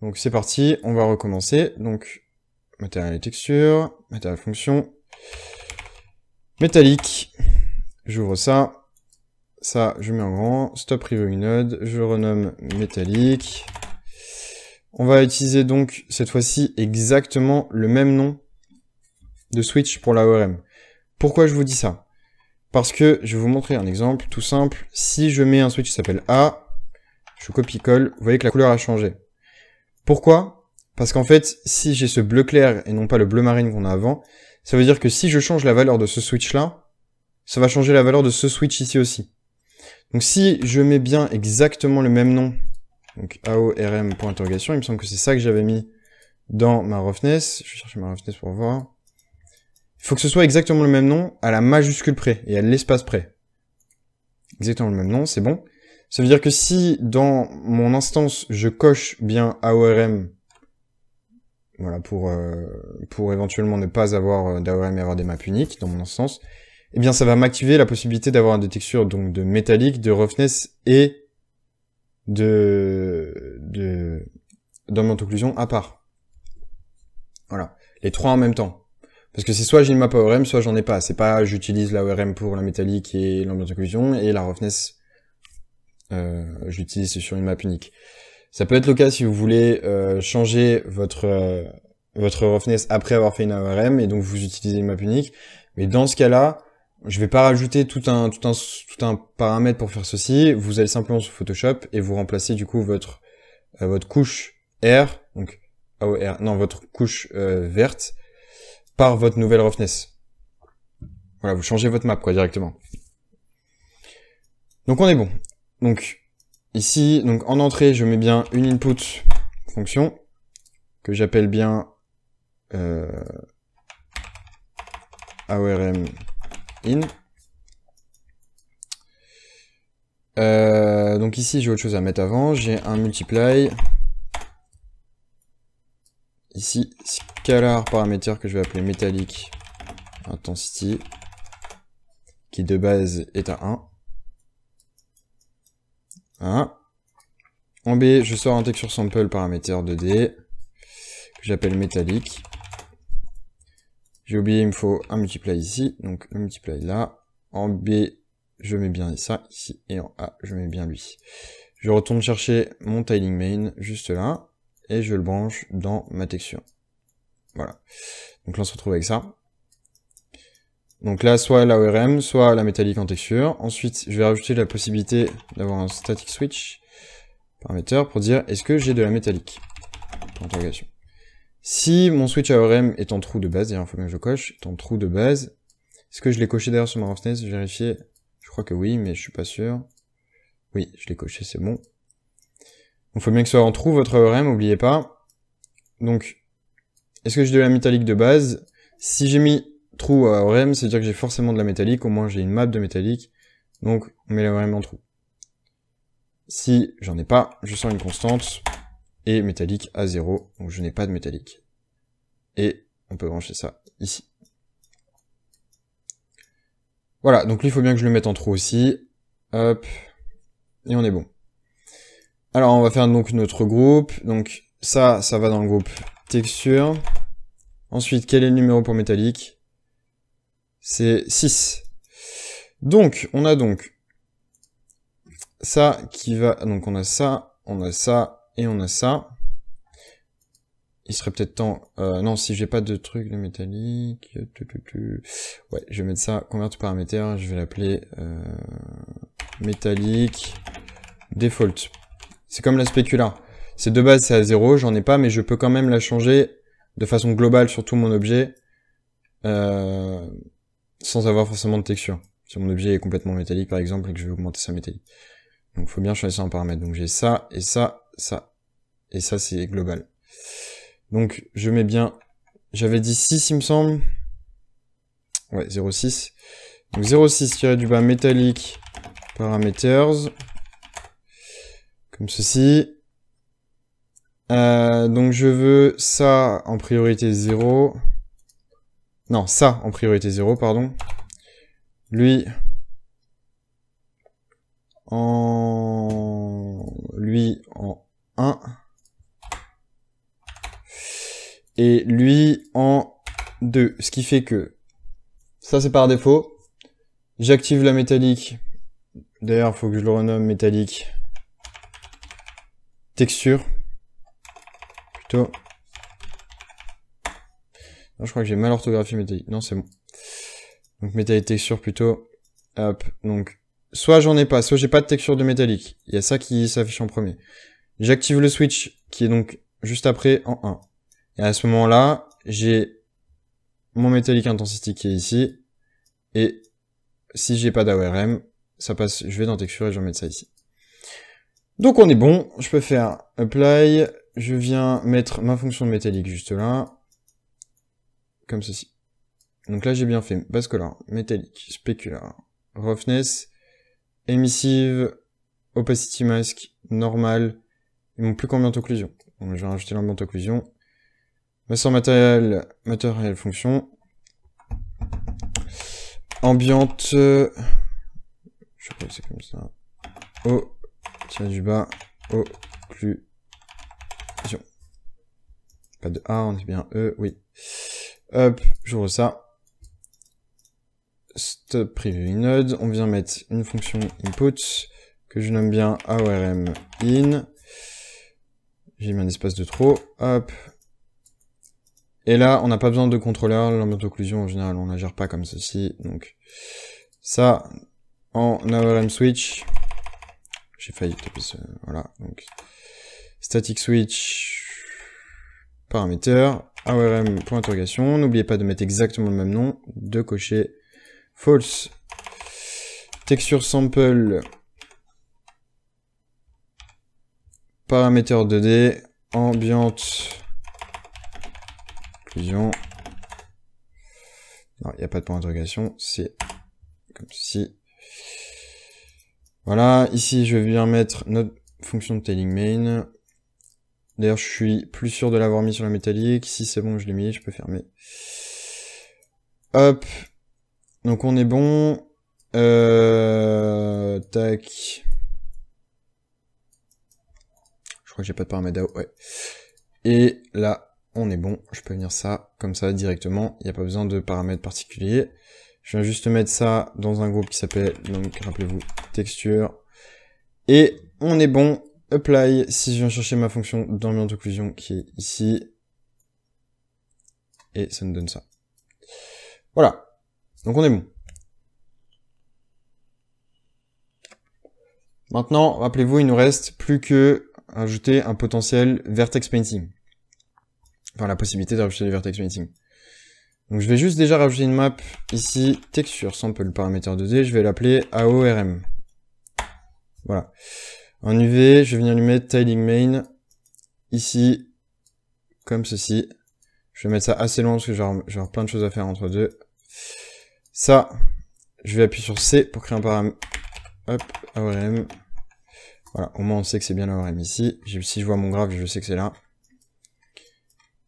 Donc c'est parti, on va recommencer. Donc matériel et texture, matériel fonction, métallique, j'ouvre ça, ça je mets en grand, stop reviewing node, je renomme métallique. On va utiliser donc cette fois-ci exactement le même nom de switch pour la ORM. Pourquoi je vous dis ça? Parce que je vais vous montrer un exemple tout simple. Si je mets un switch qui s'appelle A, je copie-colle, vous voyez que la couleur a changé. Pourquoi? Parce qu'en fait, si j'ai ce bleu clair et non pas le bleu marine qu'on a avant, ça veut dire que si je change la valeur de ce switch-là, ça va changer la valeur de ce switch ici aussi. Donc si je mets bien exactement le même nom, donc AORM point interrogation, il me semble que c'est ça que j'avais mis dans ma roughness. Je vais chercher ma roughness pour voir. Il faut que ce soit exactement le même nom à la majuscule près et à l'espace près. Exactement le même nom, c'est bon. Ça veut dire que si dans mon instance je coche bien AORM, voilà, pour éventuellement ne pas avoir d'AORM et avoir des maps uniques dans mon instance, eh bien ça va m'activer la possibilité d'avoir des textures donc de métallique, de roughness et d'ambiance-occlusion à part. Voilà, les trois en même temps. Parce que c'est soit j'ai une map AORM, soit j'en ai pas. C'est pas j'utilise l'AORM pour la métallique et l'ambiance-occlusion et la roughness j'utilise sur une map unique. Ça peut être le cas si vous voulez changer votre roughness après avoir fait une AORM et donc vous utilisez une map unique. Mais dans ce cas-là, je vais pas rajouter tout un paramètre pour faire ceci. Vous allez simplement sur Photoshop et vous remplacez du coup votre couche R, donc AOR, non votre couche verte par votre nouvelle roughness. Voilà, vous changez votre map quoi directement. Donc on est bon. Donc ici, donc en entrée, je mets bien une input fonction que j'appelle bien AORM in. Donc ici, j'ai autre chose à mettre avant. J'ai un multiply. Ici, scalar paramètre que je vais appeler metallic intensity, qui de base est à 1. Voilà. En B, je sors un texture sample paramètre 2D, que j'appelle metallic. J'ai oublié, il me faut un multiply ici, donc le multiply là. En B, je mets bien ça ici, et en A, je mets bien lui. Je retourne chercher mon tiling main, juste là, et je le branche dans ma texture. Voilà. Donc là, on se retrouve avec ça. Donc là, soit l'AORM, soit la métallique en texture. Ensuite, je vais rajouter la possibilité d'avoir un static switch paramètre pour dire est-ce que j'ai de la métallique. Interrogation. Si mon switch AORM est en trou de base, d'ailleurs il faut bien que je coche, est en trou de base, est-ce que je l'ai coché d'ailleurs sur ma roughness? Je vais vérifier. Je crois que oui, mais je suis pas sûr. Oui, je l'ai coché, c'est bon. Donc il faut bien que ce soit en trou votre AORM, n'oubliez pas. Donc, est-ce que j'ai de la métallique de base? Si j'ai mis trou à AORM, c'est-à-dire que j'ai forcément de la métallique, au moins j'ai une map de métallique, donc on met l'AORM en trou. Si j'en ai pas, je sors une constante, et métallique à 0, donc je n'ai pas de métallique. Et on peut brancher ça ici. Voilà, donc lui il faut bien que je le mette en trou aussi. Hop, et on est bon. Alors on va faire donc notre groupe, donc ça va dans le groupe texture. Ensuite, quel est le numéro pour métallique? C'est 6. Donc, on a donc ça qui va... Donc on a ça, et on a ça. Il serait peut-être temps... non, si j'ai pas de truc de métallique... Ouais, je vais mettre ça, convert paramètre, je vais l'appeler métallique default. C'est comme la spécula. C'est de base, c'est à 0, j'en ai pas, mais je peux quand même la changer de façon globale sur tout mon objet, sans avoir forcément de texture. Si mon objet est complètement métallique, par exemple, et que je vais augmenter sa métallique. Donc, faut bien changer ça en paramètres. Donc, j'ai ça, et ça, ça. Et ça, c'est global. Donc, je mets bien... J'avais dit 6, il me semble. Ouais, 0,6. Donc, 0,6-du-bas métallique parameters. Comme ceci. Donc, je veux ça en priorité 0. Non, ça en priorité 0, pardon. Lui en 1. et lui en 2. Ce qui fait que, ça c'est par défaut, j'active la métallique. D'ailleurs, il faut que je le renomme métallique. Texture. Plutôt. Non, je crois que j'ai mal orthographié métallique. Non, c'est bon. Donc métallique texture plutôt. Hop. Donc, soit j'en ai pas, soit j'ai pas de texture de métallique. Il y a ça qui s'affiche en premier. J'active le switch qui est donc juste après en 1. Et à ce moment-là, j'ai mon métallique intensity qui est ici. Et si j'ai pas d'AORM, ça passe, je vais dans texture et je vais mettre ça ici. Donc on est bon, je peux faire apply, je viens mettre ma fonction de métallique juste là, comme ceci. Donc là j'ai bien fait base color, métallique, specular, roughness, emissive, opacity mask, normal, ils m'ont plus qu'ambient occlusion. Donc je vais rajouter l'ambient occlusion. Master matériel, fonction. Ambiante, je crois que c'est comme ça. O, tiens du bas, occlusion. Pas de A, on dit bien E, oui. Hop, j'ouvre ça. Stop preview node, on vient mettre une fonction input, que je nomme bien AORM in. J'ai mis un espace de trop, hop. Et là, on n'a pas besoin de contrôleur, l'ambient occlusion en général, on la gère pas comme ceci, donc ça, en AORM switch, j'ai failli taper ce, voilà, donc static switch, paramètre, AORM point interrogation, n'oubliez pas de mettre exactement le même nom, de cocher false, texture sample, paramètre 2D, ambiante, occlusion. Non, il n'y a pas de point d'interrogation, c'est comme ceci. Voilà, ici je viens mettre notre fonction de tailing main. D'ailleurs, je suis plus sûr de l'avoir mis sur la métallique. Si c'est bon, je l'ai mis, je peux fermer. Hop. Donc on est bon. Tac. Je crois que j'ai pas de paramètre DAO, ouais. Et là, on est bon, je peux venir ça comme ça directement, il n'y a pas besoin de paramètres particuliers. Je viens juste mettre ça dans un groupe qui s'appelle, donc rappelez-vous, texture. Et on est bon, apply, si je viens chercher ma fonction d'ambient occlusion qui est ici. Et ça nous donne ça. Voilà, donc on est bon. Maintenant, rappelez-vous, il nous reste plus que ajouter un potentiel vertex painting. Enfin, la possibilité de rajouter du vertex painting. Donc je vais juste déjà rajouter une map ici, texture sample paramètre 2D, je vais l'appeler AORM. Voilà. En UV, je vais venir lui mettre tiling main, ici, comme ceci. Je vais mettre ça assez loin parce que j'ai plein de choses à faire entre deux. Ça, je vais appuyer sur C pour créer un paramètre. Hop, AORM. Voilà, au moins on sait que c'est bien l'AORM ici. Si je vois mon graphe, je sais que c'est là.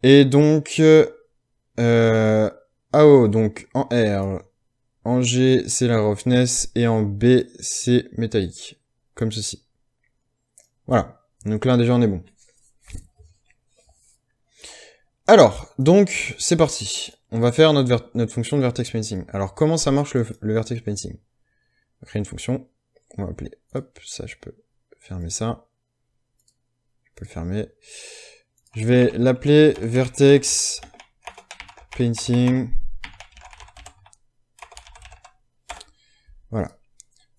Et donc, AO, donc en R, en G, c'est la roughness, et en B, c'est métallique. Comme ceci. Voilà. Donc là, déjà, on est bon. Alors, donc, c'est parti. On va faire notre fonction de vertex painting. Alors, comment ça marche le vertex painting? On va créer une fonction qu'on va appeler, hop, ça, je peux fermer ça. Je peux le fermer. Je vais l'appeler vertex painting. Voilà.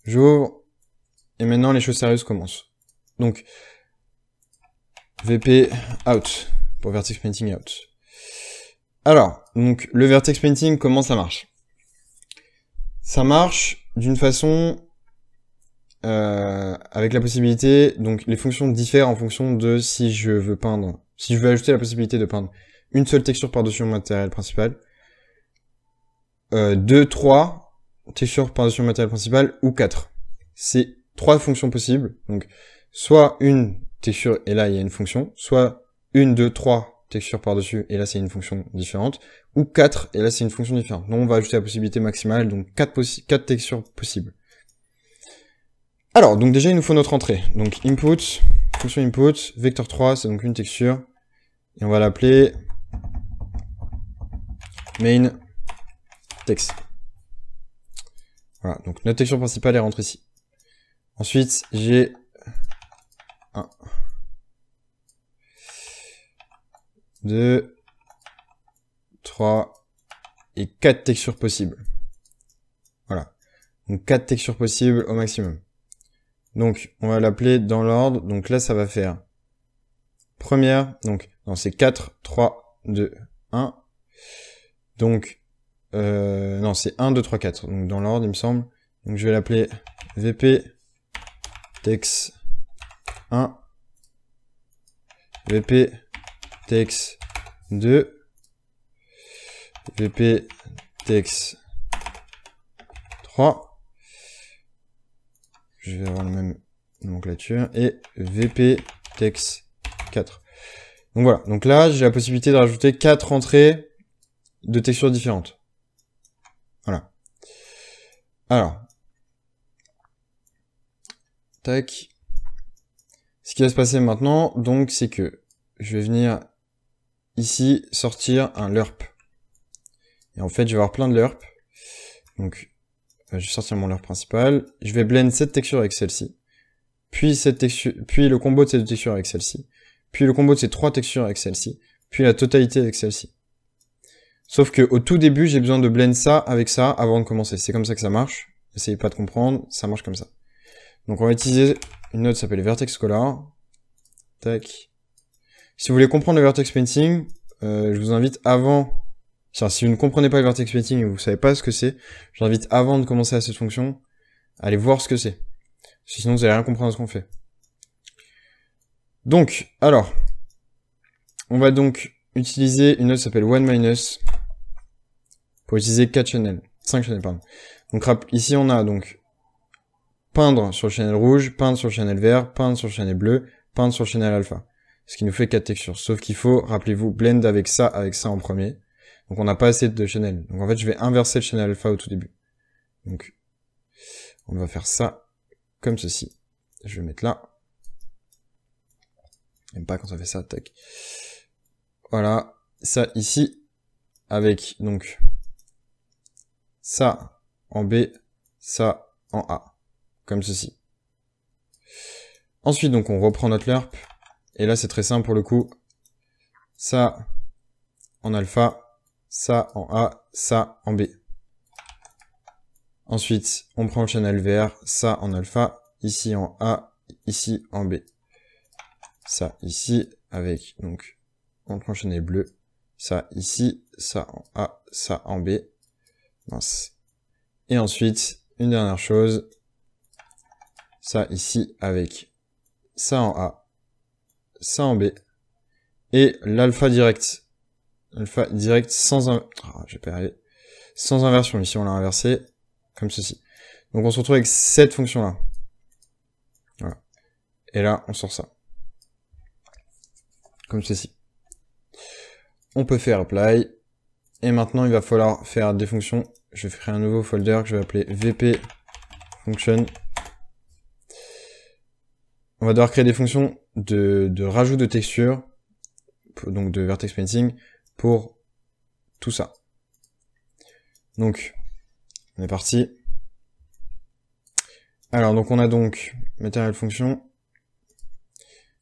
J'ouvre. Et maintenant, les choses sérieuses commencent. Donc, VP out. Pour vertex painting out. Alors, donc, le vertex painting, comment ça marche? Ça marche d'une façon avec la possibilité, donc les fonctions diffèrent en fonction de si je veux peindre, si je veux ajouter la possibilité de peindre une seule texture par-dessus mon matériel principal, 2, 3 textures par-dessus mon matériel principal, ou 4. C'est 3 fonctions possibles, donc soit une texture et là il y a une fonction, soit 1, 2, 3 textures par-dessus et là c'est une fonction différente, ou 4 et là c'est une fonction différente. Donc on va ajouter la possibilité maximale, donc 4 textures possibles. Alors, donc déjà, il nous faut notre entrée. Donc, input, fonction input, vecteur 3, c'est donc une texture. Et on va l'appeler main text. Voilà, donc notre texture principale elle rentre ici. Ensuite, j'ai 1, 2, 3 et 4 textures possibles. Voilà. Donc 4 textures possibles au maximum. Donc on va l'appeler dans l'ordre. Donc là ça va faire première, donc non c'est 4, 3, 2, 1. Donc non c'est 1, 2, 3, 4. Donc dans l'ordre il me semble. Donc je vais l'appeler VP text 1, VP text 2, VP text 3. Je vais avoir la même nomenclature. Et VP text 4. Donc voilà. Donc là, j'ai la possibilité de rajouter 4 entrées de textures différentes. Voilà. Alors. Tac. Ce qui va se passer maintenant, donc, c'est que je vais venir ici sortir un lerp. Et en fait, je vais avoir plein de lerp. Donc, je vais sortir mon lerp principal. Je vais blend cette texture avec celle-ci. Puis cette texture, puis le combo de ces deux textures avec celle-ci. Puis le combo de ces trois textures avec celle-ci. Puis la totalité avec celle-ci. Sauf que au tout début, j'ai besoin de blend ça avec ça avant de commencer. C'est comme ça que ça marche. Essayez pas de comprendre, ça marche comme ça. Donc on va utiliser une node qui s'appelle Vertex Color. Tac. Si vous voulez comprendre le Vertex Painting, je vous invite avant... Si vous ne comprenez pas le Vertex Painting et vous savez pas ce que c'est, je vous invite avant de commencer à cette fonction, à aller voir ce que c'est. Sinon vous allez rien comprendre à ce qu'on fait. Donc, alors, on va donc utiliser une node qui s'appelle one-minus pour utiliser 5 channels, pardon. Donc ici on a donc peindre sur le channel rouge, peindre sur le channel vert, peindre sur le channel bleu, peindre sur le channel alpha. Ce qui nous fait 4 textures. Sauf qu'il faut, rappelez-vous, blend avec ça en premier. Donc on n'a pas assez de channel. Donc en fait je vais inverser le channel alpha au tout début. Donc on va faire ça comme ceci. Je vais mettre là. J'aime pas quand ça fait ça, tac. Voilà, ça ici, avec donc ça en B, ça en A, comme ceci. Ensuite donc on reprend notre lerp, et là c'est très simple pour le coup. Ça en alpha, ça en A, ça en B. Ensuite, on prend le channel vert, ça en alpha, ici en A, ici en B. Ça ici, avec, donc, on prend le channel bleu, ça ici, ça en A, ça en B. Mince. Et ensuite, une dernière chose, ça ici, avec ça en A, ça en B, et l'alpha direct. Alpha direct sans sans inversion. Ici, on l'a inversé comme ceci. Donc, on se retrouve avec cette fonction-là. Voilà. Et là, on sort ça. Comme ceci. On peut faire apply. Et maintenant, il va falloir faire des fonctions. Je vais créer un nouveau folder que je vais appeler VP function. On va devoir créer des fonctions de rajout de texture. Donc, de vertex painting. Pour tout ça. Donc, on est parti. Alors, donc on a donc material function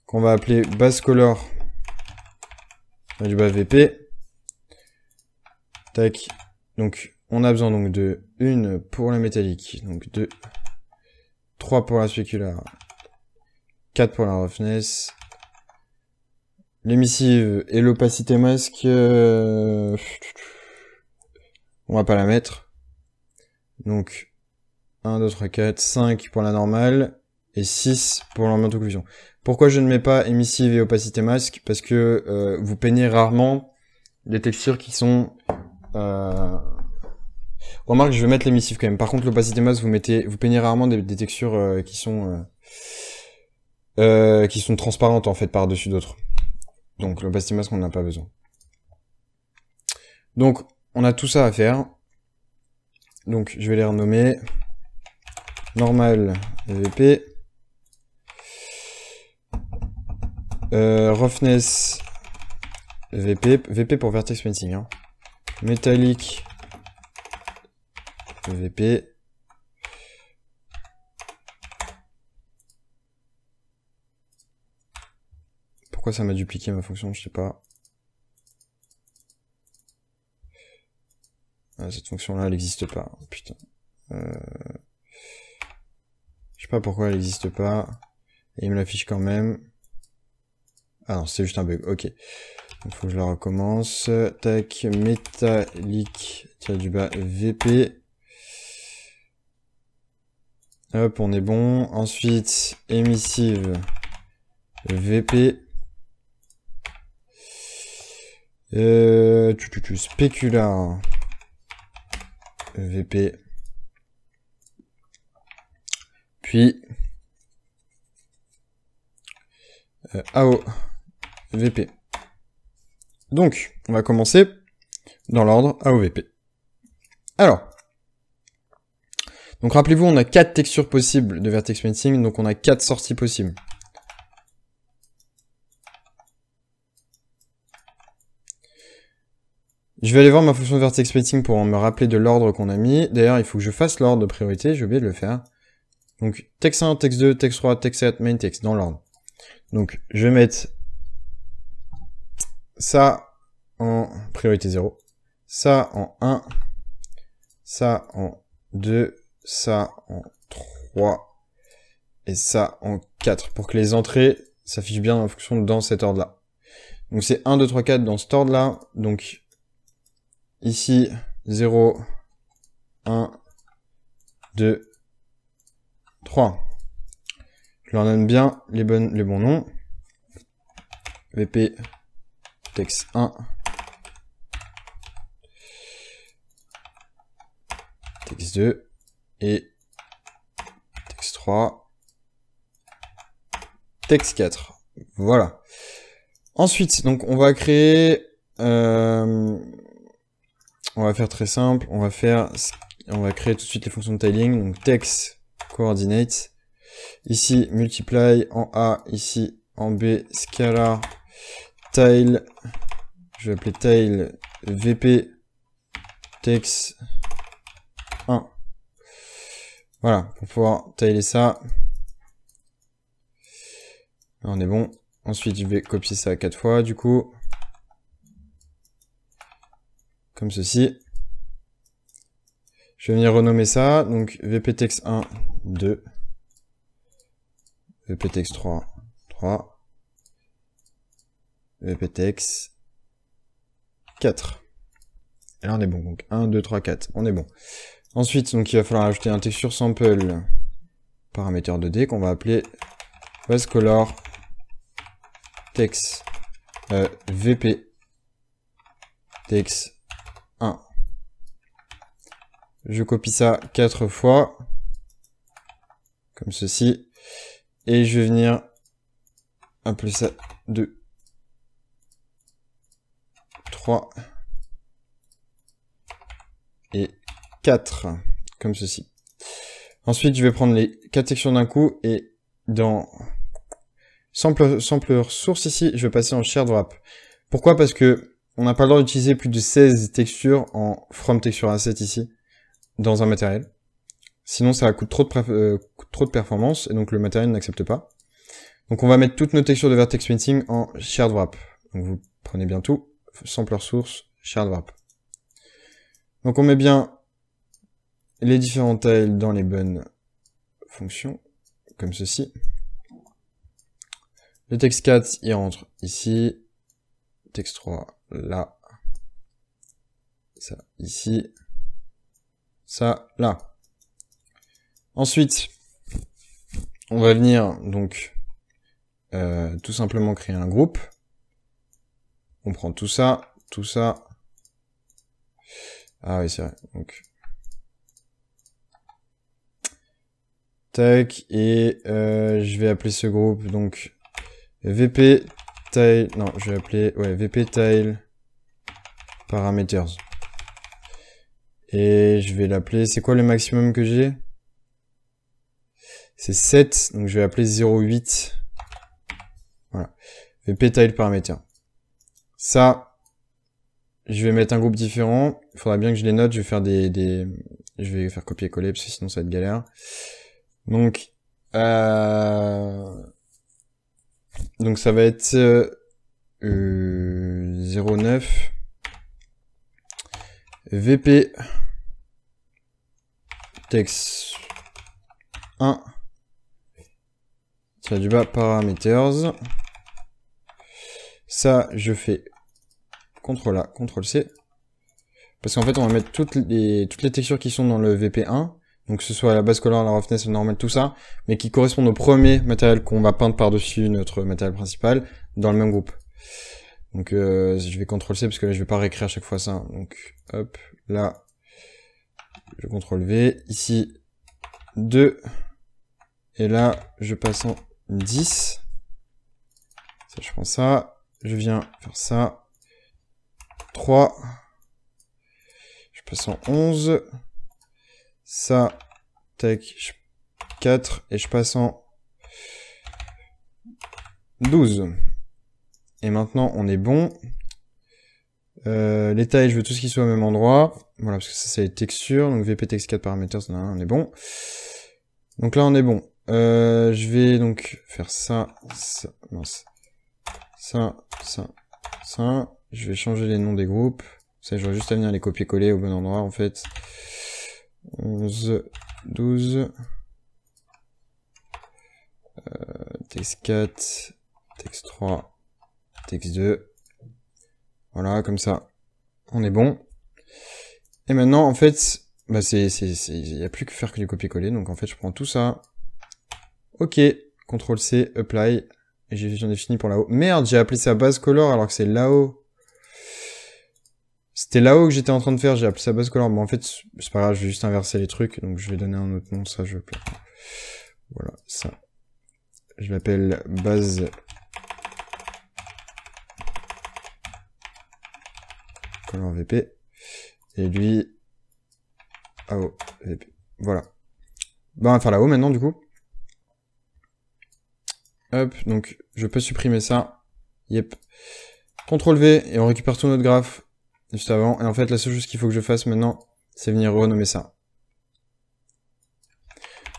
qu'on va appeler base color du bas VP. Tac. Donc, on a besoin donc de 1 pour la métallique, donc 2, 3 pour la specular, 4 pour la roughness. L'émissive et l'opacité masque, on va pas la mettre. Donc, 1, 2, 3, 4, 5 pour la normale, et 6 pour l'ambiance occlusion. Pourquoi je ne mets pas émissive et opacité masque? Parce que vous peignez rarement des textures qui sont... Remarque, je vais mettre l'émissive quand même. Par contre, l'opacité masque, vous peignez rarement des textures qui sont transparentes en fait par-dessus d'autres. Donc l'opacity mask on n'a pas besoin. Donc on a tout ça à faire. Donc je vais les renommer normal VP, roughness VP pour vertex painting. Hein. Metallic VP. Pourquoi ça m'a dupliqué ma fonction, je sais pas. Ah, cette fonction-là, elle n'existe pas. Putain. Je sais pas pourquoi elle n'existe pas. Et il me l'affiche quand même. Ah non, c'est juste un bug. Ok. Il faut que je la recommence. Tac, Metallic, du bas, VP. Hop, on est bon. Ensuite, Emissive, VP. Specular, VP. Puis, AO, VP. Donc, on va commencer dans l'ordre AOVP. Alors, donc rappelez-vous, on a 4 textures possibles de vertex painting, donc on a 4 sorties possibles. Je vais aller voir ma fonction de vertex painting pour me rappeler de l'ordre qu'on a mis. D'ailleurs, il faut que je fasse l'ordre de priorité, j'ai oublié de le faire. Donc, text 1, text 2, text 3, text 7, main text, dans l'ordre. Donc, je vais mettre ça en priorité 0, ça en 1, ça en 2, ça en 3, et ça en 4, pour que les entrées s'affichent bien en fonction dans cet ordre-là. Donc c'est 1, 2, 3, 4 dans cet ordre-là, donc ici 0, 1, 2, 3. Je leur donne bien les bons noms. VP text 1, text 2 et text 3, text 4. Voilà. Ensuite, donc on va créer, on va faire très simple, on va créer tout de suite les fonctions de tiling, donc text coordinate, ici multiply en A, ici en B scalar tile, je vais appeler tile VP text 1. Voilà, pour pouvoir tiler ça. Là, on est bon. Ensuite, je vais copier ça 4 fois, du coup. Comme ceci. Je vais venir renommer ça. Donc, VP text 1, 2. VP text 3, 3. VP text 4. Et là, on est bon. Donc, 1, 2, 3, 4. On est bon. Ensuite, donc, il va falloir ajouter un texture sample paramètre 2D qu'on va appeler wascolor text VP text 1. Je copie ça 4 fois, comme ceci, et je vais venir appeler ça 2, 3 et 4, comme ceci. Ensuite, je vais prendre les 4 sections d'un coup et dans Sampler source ici, je vais passer en shared wrap. Pourquoi? Parce que on n'a pas le droit d'utiliser plus de 16 textures en from texture asset ici, dans un matériel. Sinon, ça coûte trop de performance, et donc le matériel n'accepte pas. Donc on va mettre toutes nos textures de vertex painting en shared wrap. Donc vous prenez bien tout, sampler source, shared wrap. Donc on met bien les différents tiles dans les bonnes fonctions, comme ceci. Le text 4, il rentre ici. Text 3, là. Ça, ici. Ça, là. Ensuite, on va venir, donc, tout simplement créer un groupe. On prend tout ça, tout ça. Ah oui, c'est vrai. Donc, tac, et je vais appeler ce groupe, donc, VP tile, non, je vais appeler, ouais, VP tile parameters. Et je vais l'appeler, c'est quoi le maximum que j'ai? C'est 7, donc je vais appeler 0,8. Voilà. VP tile parameter. Ça, je vais mettre un groupe différent. Il faudra bien que je les note. Je vais faire je vais faire copier-coller parce que sinon ça va être galère. Donc ça va être 09 VP text 1 tiré du bas parameters. Ça, je fais CTRL A, CTRL C. Parce qu'en fait, on va mettre toutes les textures qui sont dans le VP1. Donc, que ce soit la base color, la roughness, le normal, tout ça. Mais qui correspondent au premier matériel qu'on va peindre par-dessus notre matériel principal dans le même groupe. Donc, je vais CTRL C parce que là, je vais pas réécrire à chaque fois ça. Donc, hop, là, je CTRL V. Ici, 2. Et là, je passe en 10. Ça, je prends ça. Je viens faire ça. 3. Je passe en 11. Ça. Tac. 4. Et je passe en 12. Et maintenant, on est bon. Les tailles, je veux tout ce qui soit au même endroit. Voilà, parce que ça, c'est les textures. Donc, VP text 4 paramètres, on est bon. Donc là, on est bon. Je vais donc faire ça, ça, mince. Ça. Je vais changer les noms des groupes. Ça, j'aurais juste à venir les copier-coller au bon endroit, en fait. 11, 12. Texte 4, texte 3, texte 2. Voilà, comme ça. On est bon. Et maintenant, en fait, bah il n'y a plus que faire que du copier-coller. Donc, en fait, je prends tout ça. OK. CTRL C, apply. Et j'en ai fini pour là-haut. Merde, j'ai appelé ça base color alors que c'est là-haut. C'était là-haut que j'étais en train de faire, j'ai appelé ça base color. Bon, en fait, c'est pas grave, je vais juste inverser les trucs. Donc, je vais donner un autre nom, ça, je vais... Voilà, ça. Je l'appelle base... color VP. Et lui... AO VP. Voilà. Bah, on va faire là-haut maintenant, du coup. Hop, donc, je peux supprimer ça. Yep. CTRL V, et on récupère tout notre graphe. Juste avant. Et en fait, la seule chose qu'il faut que je fasse maintenant, c'est venir renommer ça.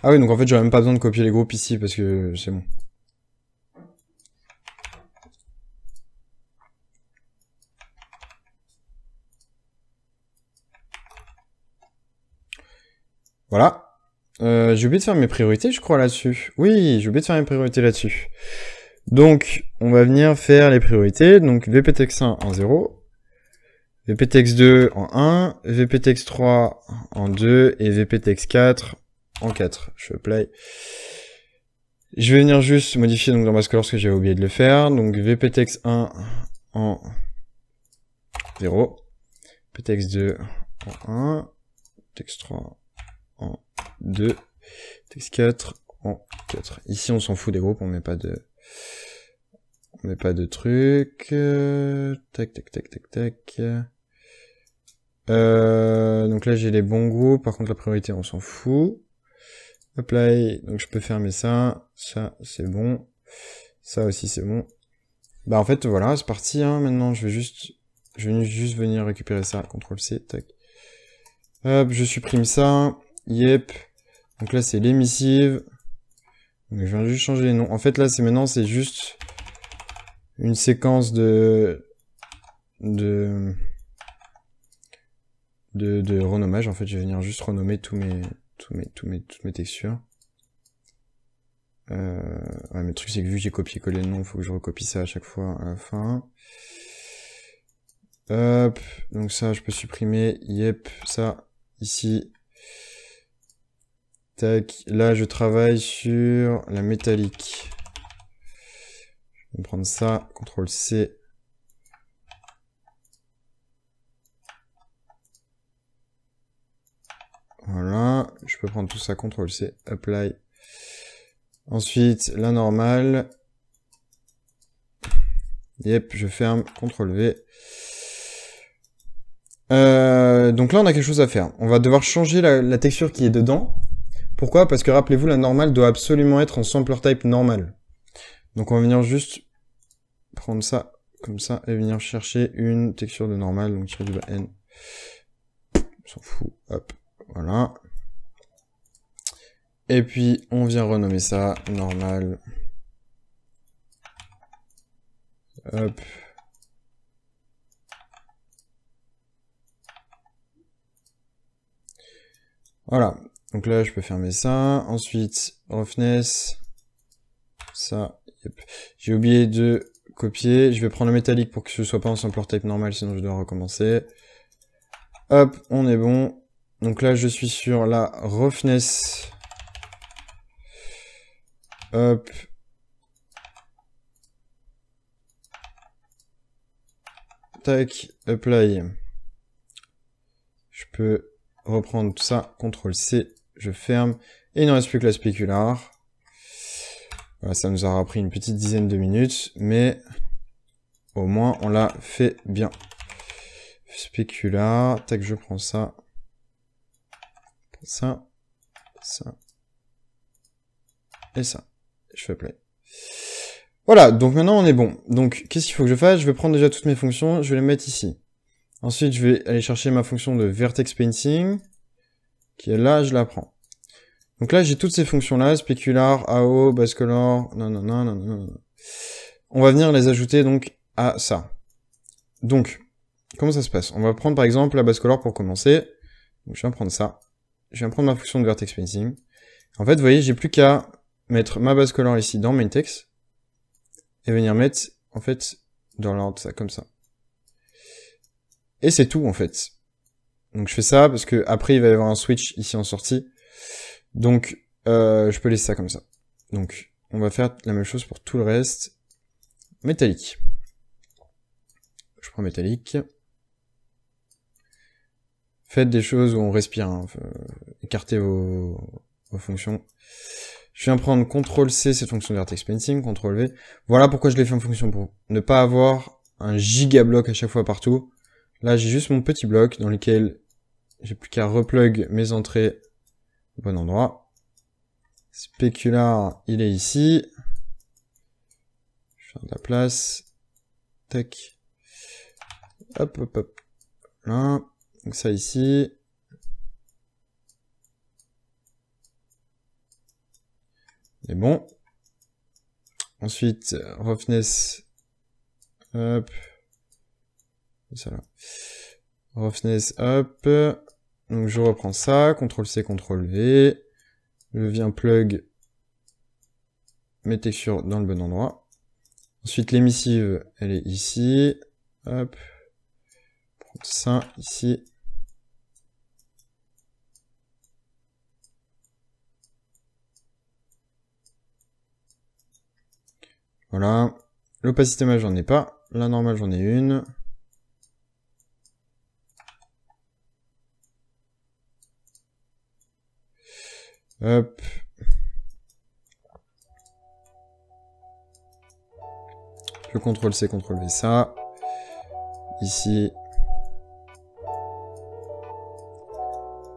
Ah oui, donc en fait, j'aurais même pas besoin de copier les groupes ici, parce que c'est bon. Voilà. J'ai oublié de faire mes priorités, je crois, là-dessus. Oui, j'ai oublié de faire mes priorités là-dessus. Donc, on va venir faire les priorités. Donc, VPText1 en 0. VPText2 en 1, VPText3 en 2 et VPText4 en 4. Je fais play. Je vais venir juste modifier donc dans base color parce que j'avais oublié de le faire. Donc VPText1 en 0, VPText2 en 1, Text3 en 2, Text4 en 4. Ici on s'en fout des groupes, on met pas de trucs. Tac. Donc là j'ai les bons groupes, par contre la priorité on s'en fout. Apply, donc je peux fermer ça, ça c'est bon, ça aussi c'est bon. Bah en fait voilà, c'est parti, hein. Maintenant je vais juste venir récupérer ça, CTRL C, tac. Hop, je supprime ça, yep. Donc là c'est l'émissive. Donc je viens juste changer les noms. En fait là maintenant c'est juste une séquence de renommage. En fait je vais venir juste renommer toutes mes textures. Ouais, mais le truc c'est que vu que j'ai copié-collé le nom, il faut que je recopie ça à chaque fois à la fin. Hop, donc ça je peux supprimer, yep, ça, ici. Tac, là je travaille sur la métallique. Je vais prendre ça, CTRL C. Voilà, je peux prendre tout ça, CTRL C, apply. Ensuite, la normale. Yep, je ferme, CTRL V. Donc là, on a quelque chose à faire. On va devoir changer la texture qui est dedans. Pourquoi? Parce que rappelez-vous, la normale doit absolument être en sampler type normal. Donc on va venir juste prendre ça, comme ça, et venir chercher une texture de normal, donc tirer du bas N. On s'en fout, hop, voilà. Et puis, on vient renommer ça, normal. Hop. Voilà, donc là, je peux fermer ça. Ensuite, roughness, ça, yep. J'ai oublié de copier. Je vais prendre le métallique pour que ce soit pas en sampler type normal, sinon je dois recommencer. Hop, on est bon. Donc là, je suis sur la roughness. Hop. Tac, apply. Je peux reprendre tout ça, CTRL-C, je ferme. Et il ne reste plus que la spécular. Voilà, ça nous aura pris une petite dizaine de minutes, mais au moins on l'a fait bien. Spécular, tac, je prends ça. Ça, ça. Et ça. Je fais play. Voilà, donc maintenant on est bon. Donc, qu'est-ce qu'il faut que je fasse? Je vais prendre déjà toutes mes fonctions, je vais les mettre ici. Ensuite, je vais aller chercher ma fonction de vertex painting, qui est là, je la prends. Donc là, j'ai toutes ces fonctions-là, specular, AO, basecolor, non. On va venir les ajouter donc à ça. Donc, comment ça se passe? On va prendre par exemple la basecolor pour commencer. Donc je viens prendre ça. Je viens prendre ma fonction de vertex painting. En fait, vous voyez, j'ai plus qu'à mettre ma basecolor ici dans main-text et venir mettre, en fait, dans l'ordre, ça, comme ça. Et c'est tout, en fait. Donc je fais ça parce que après il va y avoir un switch ici en sortie. Donc, je peux laisser ça comme ça. Donc, on va faire la même chose pour tout le reste. Métallique. Je prends métallique. Faites des choses où on respire, hein. Écartez vos fonctions. Je viens prendre CTRL-C, cette fonction de vertex painting, CTRL-V. Voilà pourquoi je l'ai fait en fonction, pour ne pas avoir un giga bloc à chaque fois partout. Là, j'ai juste mon petit bloc dans lequel j'ai plus qu'à replug mes entrées au bon endroit. Spécular, il est ici. Je fais de la place. Tac. Hop, hop, hop. Là. Donc ça ici. C'est bon. Ensuite, roughness. Hop. Ça là. Roughness, hop. Donc je reprends ça. CTRL-C, CTRL-V. Je viens plug mes textures dans le bon endroit. Ensuite, l'émissive, elle est ici. Hop. Prendre ça ici. Voilà. L'opacité max, j'en ai pas. La normale, j'en ai une. Hop. Je CTRL-C, CTRL-V ça. Ici.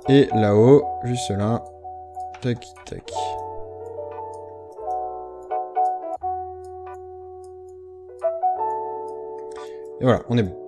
Et là-haut, juste là. Tac, tac. Et voilà, on est bon.